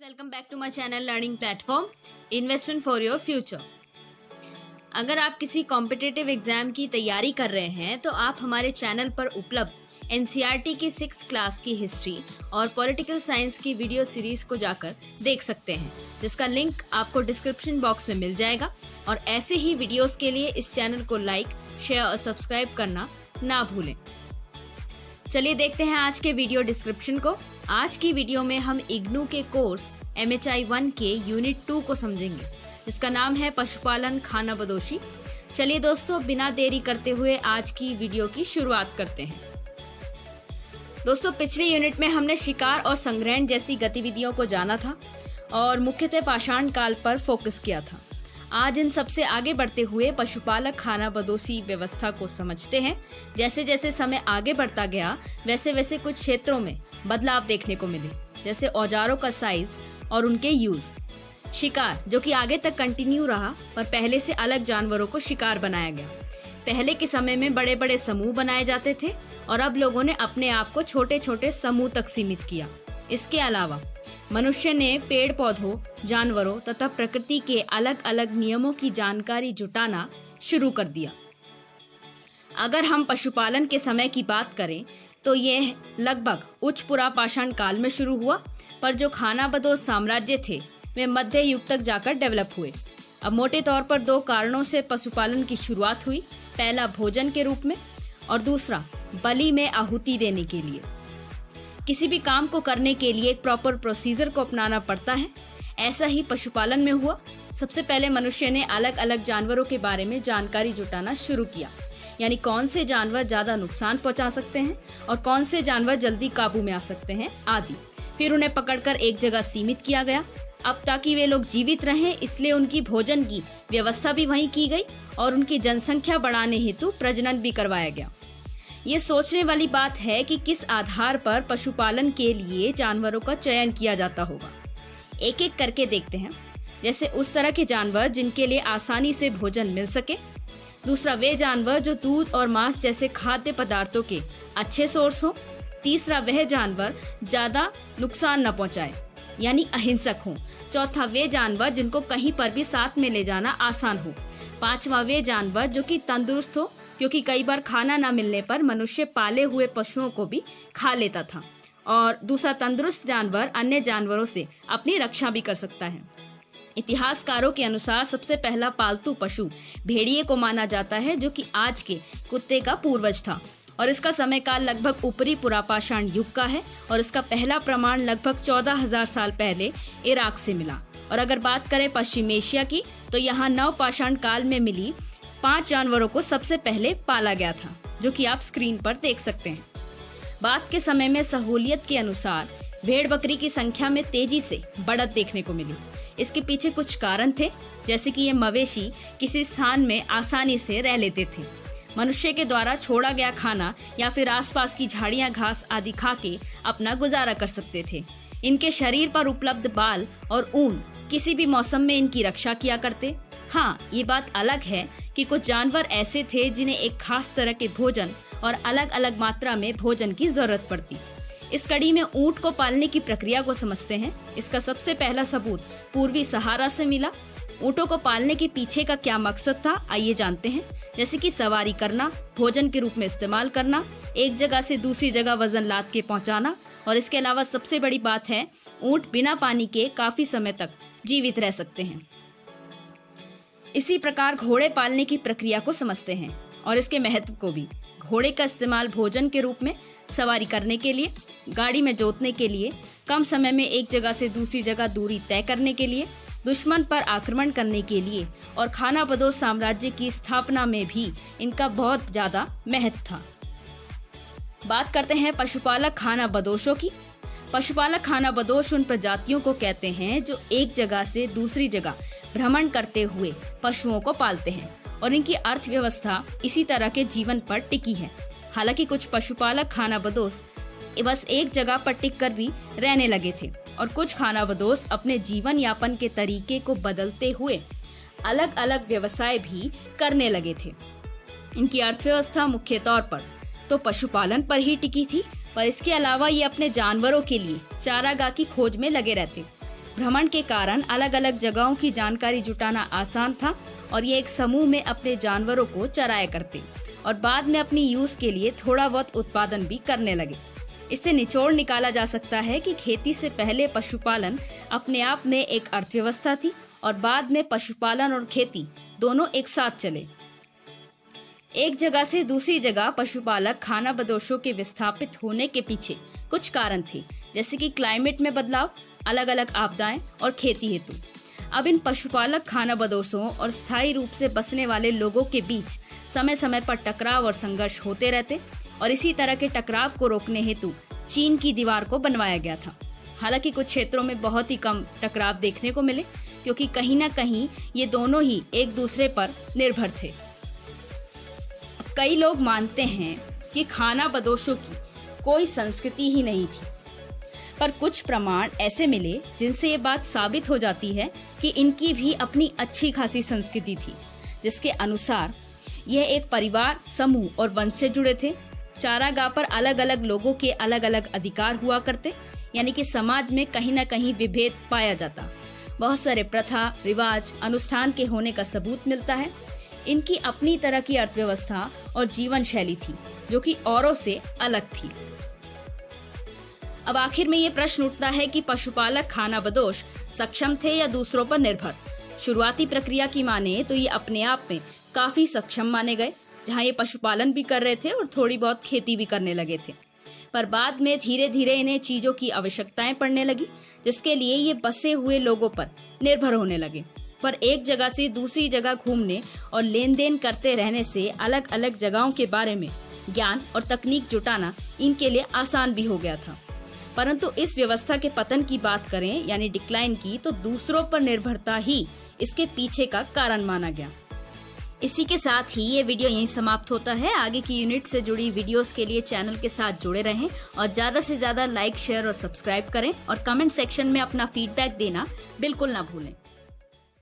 Welcome back to my channel learning platform investment for your future. अगर आप किसी competitive exam की तैयारी कर रहे हैं तो आप हमारे चैनल पर उपलब्ध एनसीईआरटी की 6th क्लास की हिस्ट्री और पॉलिटिकल साइंस की वीडियो सीरीज को जाकर देख सकते हैं, जिसका लिंक आपको डिस्क्रिप्शन बॉक्स में मिल जाएगा। और ऐसे ही वीडियोस के लिए इस चैनल को लाइक, शेयर और सब्सक्राइब करना ना भूलें। चलिए देखते हैं आज के वीडियो डिस्क्रिप्शन को। आज की वीडियो में हम इग्नू के कोर्स MHI 1 के यूनिट 2 को समझेंगे, जिसका नाम है पशुपालन खानाबदोशी। चलिए दोस्तों, बिना देरी करते हुए आज की वीडियो की शुरुआत करते हैं। दोस्तों, पिछले यूनिट में हमने शिकार और संग्रहण जैसी गतिविधियों को जाना था और मुख्यतः पाषाण काल पर फोकस किया था। आज इन सबसे आगे बढ़ते हुए पशुपालक खानाबदोशी व्यवस्था को समझते हैं। जैसे जैसे समय आगे बढ़ता गया वैसे वैसे कुछ क्षेत्रों में बदलाव देखने को मिले, जैसे औजारों का साइज और उनके यूज। शिकार, जो कि आगे तक कंटिन्यू रहा, पर पहले से अलग जानवरों को शिकार बनाया गया। पहले के समय में बड़े बड़े समूह बनाए जाते थे और अब लोगों ने अपने आप को छोटे छोटे समूह तक सीमित किया। इसके अलावा मनुष्य ने पेड़ पौधों, जानवरों तथा प्रकृति के अलग अलग नियमों की जानकारी जुटाना शुरू कर दिया। अगर हम पशुपालन के समय की बात करें तो यह लगभग उच्च पुरापाषाण काल में शुरू हुआ, पर जो खानाबदोश साम्राज्य थे वे मध्य युग तक जाकर डेवलप हुए। अब मोटे तौर पर 2 कारणों से पशुपालन की शुरुआत हुई। पहला भोजन के रूप में और दूसरा बलि में आहुति देने के लिए। किसी भी काम को करने के लिए एक प्रॉपर प्रोसीजर को अपनाना पड़ता है। ऐसा ही पशुपालन में हुआ। सबसे पहले मनुष्य ने अलग अलग जानवरों के बारे में जानकारी जुटाना शुरू किया, यानी कौन से जानवर ज्यादा नुकसान पहुंचा सकते हैं और कौन से जानवर जल्दी काबू में आ सकते हैं आदि। फिर उन्हें पकड़कर एक जगह सीमित किया गया। अब ताकि वे लोग जीवित रहें, इसलिए उनकी भोजन की व्यवस्था भी वहीं की गई और उनकी जनसंख्या बढ़ाने हेतु प्रजनन भी करवाया गया। ये सोचने वाली बात है कि किस आधार पर पशुपालन के लिए जानवरों का चयन किया जाता होगा। एक एक करके देखते हैं। जैसे उस तरह के जानवर जिनके लिए आसानी से भोजन मिल सके। दूसरा, वे जानवर जो दूध और मांस जैसे खाद्य पदार्थों के अच्छे सोर्स हो। तीसरा, वह जानवर ज्यादा नुकसान न पहुंचाए, यानी अहिंसक हो। चौथा, वे जानवर जिनको कहीं पर भी साथ में ले जाना आसान हो। पांचवा, वे जानवर जो कि तंदुरुस्त हो, क्योंकि कई बार खाना न मिलने पर मनुष्य पाले हुए पशुओं को भी खा लेता था। और दूसरा, तंदुरुस्त जानवर अन्य जानवरों से अपनी रक्षा भी कर सकता है। इतिहासकारों के अनुसार सबसे पहला पालतू पशु भेड़िए को माना जाता है, जो कि आज के कुत्ते का पूर्वज था और इसका समय काल लगभग ऊपरी पुरापाषाण युग का है और इसका पहला प्रमाण लगभग 14,000 साल पहले इराक से मिला। और अगर बात करें पश्चिम एशिया की, तो यहाँ नवपाषाण काल में मिली 5 जानवरों को सबसे पहले पाला गया था, जो कि आप स्क्रीन पर देख सकते हैं। बाद के समय में सहूलियत के अनुसार भेड़ बकरी की संख्या में तेजी से बढ़त देखने को मिली। इसके पीछे कुछ कारण थे, जैसे कि ये मवेशी किसी स्थान में आसानी से रह लेते थे। मनुष्य के द्वारा छोड़ा गया खाना या फिर आसपास की झाड़ियां, घास आदि खा के अपना गुजारा कर सकते थे। इनके शरीर पर उपलब्ध बाल और ऊन किसी भी मौसम में इनकी रक्षा किया करते। हाँ, ये बात अलग है कि कुछ जानवर ऐसे थे जिन्हें एक खास तरह के भोजन और अलग अलग मात्रा में भोजन की जरूरत पड़ती। इस कड़ी में ऊंट को पालने की प्रक्रिया को समझते हैं। इसका सबसे पहला सबूत पूर्वी सहारा से मिला। ऊंटों को पालने के पीछे का क्या मकसद था, आइए जानते हैं। जैसे कि सवारी करना, भोजन के रूप में इस्तेमाल करना, एक जगह से दूसरी जगह वजन लाद के पहुंचाना, और इसके अलावा सबसे बड़ी बात है, ऊंट बिना पानी के काफी समय तक जीवित रह सकते हैं। इसी प्रकार घोड़े पालने की प्रक्रिया को समझते हैं और इसके महत्व को भी। घोड़े का इस्तेमाल भोजन के रूप में, सवारी करने के लिए, गाड़ी में जोतने के लिए, कम समय में एक जगह से दूसरी जगह दूरी तय करने के लिए, दुश्मन पर आक्रमण करने के लिए और खानाबदोश साम्राज्य की स्थापना में भी इनका बहुत ज्यादा महत्व था। बात करते हैं पशुपालक खानाबदोशों की। पशुपालक खानाबदोश उन प्रजातियों को कहते हैं जो एक जगह से दूसरी जगह भ्रमण करते हुए पशुओं को पालते हैं और इनकी अर्थव्यवस्था इसी तरह के जीवन पर टिकी है। हालांकि कुछ पशुपालक खानाबदोश बस एक जगह पर टिक कर भी रहने लगे थे और कुछ खानाबदोश अपने जीवन यापन के तरीके को बदलते हुए अलग अलग व्यवसाय भी करने लगे थे। इनकी अर्थव्यवस्था मुख्य तौर पर तो पशुपालन पर ही टिकी थी, पर इसके अलावा ये अपने जानवरों के लिए चारागाह की खोज में लगे रहते। भ्रमण के कारण अलग अलग जगहों की जानकारी जुटाना आसान था और ये एक समूह में अपने जानवरों को चराया करते और बाद में अपनी यूज के लिए थोड़ा बहुत उत्पादन भी करने लगे। इससे निचोड़ निकाला जा सकता है कि खेती से पहले पशुपालन अपने आप में एक अर्थव्यवस्था थी और बाद में पशुपालन और खेती दोनों एक साथ चले। एक जगह से दूसरी जगह पशुपालक खानाबदोशों के विस्थापित होने के पीछे कुछ कारण थे, जैसे कि क्लाइमेट में बदलाव, अलग अलग आपदाएं और खेती हेतु। अब इन पशुपालक खानाबदोशों और स्थायी रूप से बसने वाले लोगों के बीच समय समय पर टकराव और संघर्ष होते रहते और इसी तरह के टकराव को रोकने हेतु चीन की दीवार को बनवाया गया था। हालांकि कुछ क्षेत्रों में बहुत ही कम टकराव देखने को मिले, क्योंकि कहीं ना कहीं ये दोनों ही एक दूसरे पर निर्भर थे। कई लोग मानते हैं कि खानाबदोशों की कोई संस्कृति ही नहीं थी, पर कुछ प्रमाण ऐसे मिले जिनसे ये बात साबित हो जाती है कि इनकी भी अपनी अच्छी खासी संस्कृति थी, जिसके अनुसार यह एक परिवार, समूह और वंश से जुड़े थे। चारागाह पर अलग अलग लोगों के अलग अलग अधिकार हुआ करते, यानी कि समाज में कहीं ना कहीं विभेद पाया जाता। बहुत सारे प्रथा, रिवाज, अनुष्ठान के होने का सबूत मिलता है। इनकी अपनी तरह की अर्थव्यवस्था और जीवन शैली थी जो कि औरों से अलग थी। अब आखिर में ये प्रश्न उठता है कि पशुपालक खानाबदोश सक्षम थे या दूसरों पर निर्भर। शुरुआती प्रक्रिया की माने तो ये अपने आप में काफी सक्षम माने गए, जहाँ ये पशुपालन भी कर रहे थे और थोड़ी बहुत खेती भी करने लगे थे। पर बाद में धीरे धीरे इन्हें चीजों की आवश्यकताएं पड़ने लगी, जिसके लिए ये बसे हुए लोगों पर निर्भर होने लगे। पर एक जगह से दूसरी जगह घूमने और लेन देन करते रहने से अलग अलग जगहों के बारे में ज्ञान और तकनीक जुटाना इनके लिए आसान भी हो गया था। परंतु इस व्यवस्था के पतन की बात करें, यानी डिक्लाइन की, तो दूसरों पर निर्भरता ही इसके पीछे का कारण माना गया। इसी के साथ ही ये वीडियो यहीं समाप्त होता है। आगे की यूनिट से जुड़ी वीडियोस के लिए चैनल के साथ जुड़े रहें और ज्यादा से ज्यादा लाइक, शेयर और सब्सक्राइब करें और कमेंट सेक्शन में अपना फीडबैक देना बिल्कुल ना भूलें।